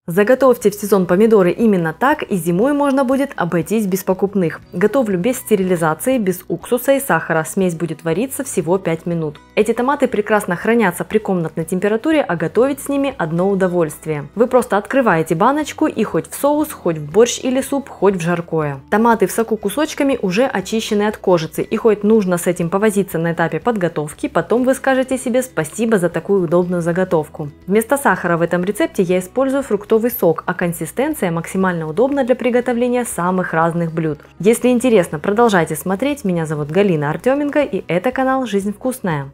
Заготовьте в сезон помидоры именно так, и зимой можно будет обойтись без покупных. Готовлю без стерилизации, без уксуса и сахара. Смесь будет вариться всего 5 минут. Эти томаты прекрасно хранятся при комнатной температуре, а готовить с ними одно удовольствие. Вы просто открываете баночку и хоть в соус, хоть в борщ или суп, хоть в жаркое. Томаты в соку кусочками уже очищены от кожицы, и хоть нужно с этим повозиться на этапе подготовки, потом вы скажете себе спасибо за такую удобную заготовку. Вместо сахара в этом рецепте я использую фруктовый сок, а консистенция максимально удобна для приготовления самых разных блюд. Если интересно, продолжайте смотреть. Меня зовут Галина Артеменко, и это канал «Жизнь вкусная».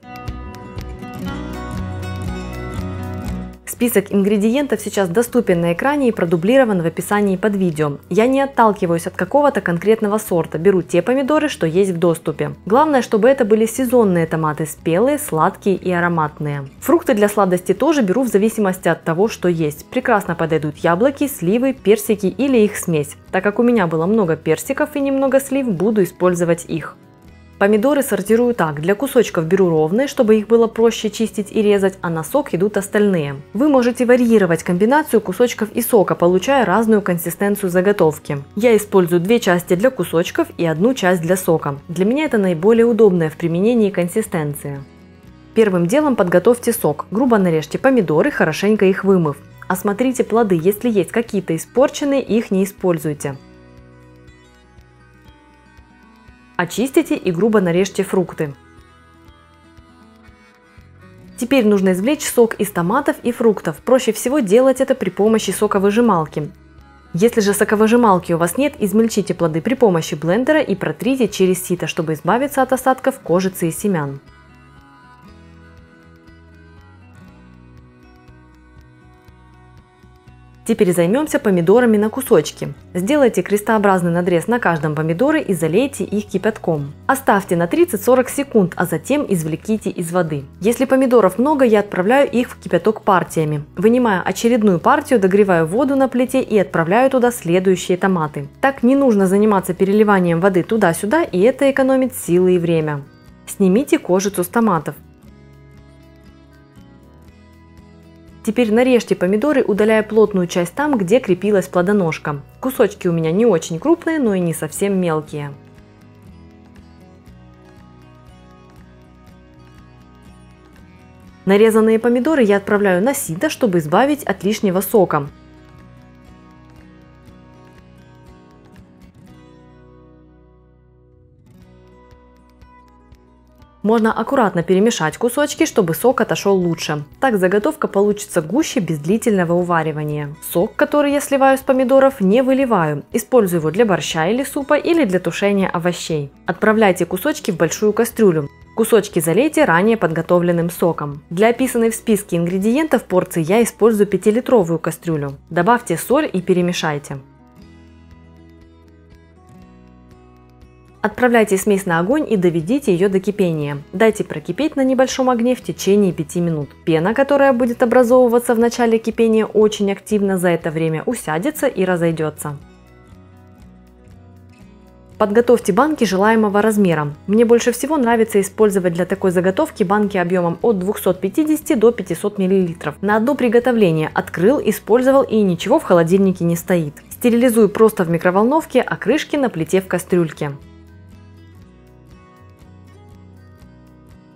Список ингредиентов сейчас доступен на экране и продублирован в описании под видео. Я не отталкиваюсь от какого-то конкретного сорта, беру те помидоры, что есть в доступе. Главное, чтобы это были сезонные томаты, спелые, сладкие и ароматные. Фрукты для сладости тоже беру в зависимости от того, что есть. Прекрасно подойдут яблоки, сливы, персики или их смесь. Так как у меня было много персиков и немного слив, буду использовать их. Помидоры сортирую так: для кусочков беру ровные, чтобы их было проще чистить и резать, а на сок идут остальные. Вы можете варьировать комбинацию кусочков и сока, получая разную консистенцию заготовки. Я использую 2 части для кусочков и 1 часть для сока. Для меня это наиболее удобная в применении консистенция. Первым делом подготовьте сок. Грубо нарежьте помидоры, хорошенько их вымыв. Осмотрите плоды, если есть какие-то испорченные, их не используйте. Очистите и грубо нарежьте фрукты. Теперь нужно извлечь сок из томатов и фруктов. Проще всего делать это при помощи соковыжималки. Если же соковыжималки у вас нет, измельчите плоды при помощи блендера и протрите через сито, чтобы избавиться от остатков кожицы и семян. Теперь займемся помидорами на кусочки. Сделайте крестообразный надрез на каждом помидоре и залейте их кипятком. Оставьте на 30-40 секунд, а затем извлеките из воды. Если помидоров много, я отправляю их в кипяток партиями. Вынимая очередную партию, догреваю воду на плите и отправляю туда следующие томаты. Так не нужно заниматься переливанием воды туда-сюда, и это экономит силы и время. Снимите кожицу с томатов. Теперь нарежьте помидоры, удаляя плотную часть там, где крепилась плодоножка. Кусочки у меня не очень крупные, но и не совсем мелкие. Нарезанные помидоры я отправляю на сито, чтобы избавить от лишнего сока. Можно аккуратно перемешать кусочки, чтобы сок отошел лучше. Так заготовка получится гуще без длительного уваривания. Сок, который я сливаю с помидоров, не выливаю. Использую его для борща или супа или для тушения овощей. Отправляйте кусочки в большую кастрюлю. Кусочки залейте ранее подготовленным соком. Для описанной в списке ингредиентов порции я использую 5-литровую кастрюлю. Добавьте соль и перемешайте. Отправляйте смесь на огонь и доведите ее до кипения. Дайте прокипеть на небольшом огне в течение 5 минут. Пена, которая будет образовываться в начале кипения, очень активно за это время усядется и разойдется. Подготовьте банки желаемого размера. Мне больше всего нравится использовать для такой заготовки банки объемом от 250 до 500 мл. На одно приготовление открыл, использовал и ничего в холодильнике не стоит. Стерилизую просто в микроволновке, а крышки на плите в кастрюльке.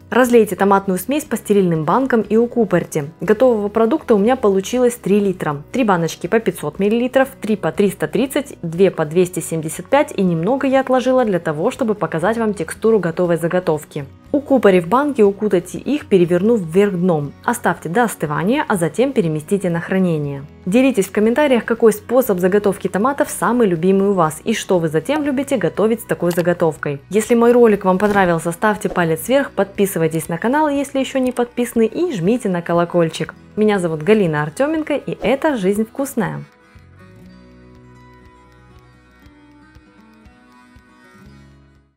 Разлейте томатную смесь по стерильным банкам и укупорьте. Готового продукта у меня получилось 3 литра. 3 баночки по 500 мл, 3 по 330, 2 по 275 и немного я отложила для того, чтобы показать вам текстуру готовой заготовки. Укупорив банки, укутайте их, перевернув вверх дном. Оставьте до остывания, а затем переместите на хранение. Делитесь в комментариях, какой способ заготовки томатов самый любимый у вас и что вы затем любите готовить с такой заготовкой. Если мой ролик вам понравился, ставьте палец вверх, подписывайтесь на канал, если еще не подписаны, и жмите на колокольчик. Меня зовут Галина Артеменко, и это «Жизнь вкусная».